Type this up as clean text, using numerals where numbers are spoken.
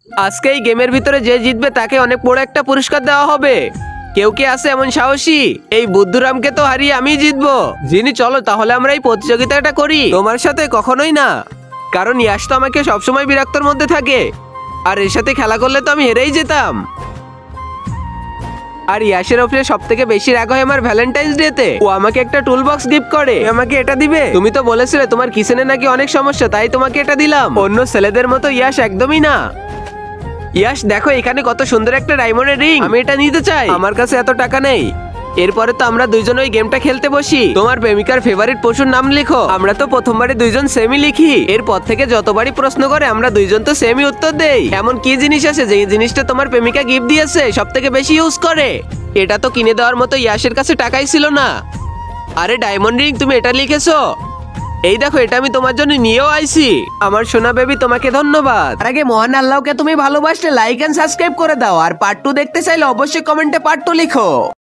আজকে এই গেমের ভিতরে যে জিতবে তাকে অনেক বড় একটা পুরস্কার দেওয়া হবে। কেউ কি আছে এমন সাহসী? এই বুদ্ধুরামকে তো হারিয়ে আমি জিতবো। জিনি, চলো তাহলে আমরা এই প্রতিযোগিতাটা করি। তোমার সাথে কখনোই না, কারণ ইয়াশ তো আমাকে সবসময় বিরক্তর মধ্যে থাকে, আর এর সাথে খেলা করলে তো আমি হেরেই যেতাম। আর ইয়াশের ওপরে সব থেকে বেশি রাগ হয় আমার ভ্যালেন্টাইন্স ডে তে। ও আমাকে একটা টুল বক্স গিফট করে, আমাকে এটা দিবে। তুমি তো বলেছিলে তোমার কিচেনে নাকি অনেক সমস্যা, তাই তোমাকে এটা দিলাম। অন্য ছেলেদের মতো ইয়াশ একদমই না। ইয়াশ দেখো এখানে কত সুন্দর একটা ডায়মন্ডের রিং, আমি এটা নিতে চাই। আমার কাছে এত টাকা নেই। এরপরে তো আমরা দুইজন ওই গেমটা খেলতে বসি। তোমার প্রেমিকার ফেভারিট পশুর নাম লিখো। আমরা তো প্রথমবারে দুইজন সেমই লিখি, এরপর থেকে যতবারই প্রশ্ন করে আমরা দুইজন তো সেমই উত্তর দেই। এমন কি জিনিস আছে যে জিনিসটা তোমার প্রেমিকা গিফট দিয়েছে সব থেকে বেশি ইউজ করে? এটা তো কিনে দেওয়ার মতো ইয়াশের কাছে টাকাই ছিল না। আরে ডায়মন্ড রিং, তুমি এটা লিখেছো? এই দেখো, এটা আমি তোমার জন্য নিয়েও আইছি। আমার সোনা বেবি, তোমাকে ধন্যবাদ। আর আগে মহান আল্লাহকে তুমি ভালোবাসলে লাইক এন্ড সাবস্ক্রাইব করে দাও। আর পার্ট 2 দেখতে চাইলে অবশ্যই কমেন্টে পার্ট 2 লিখো।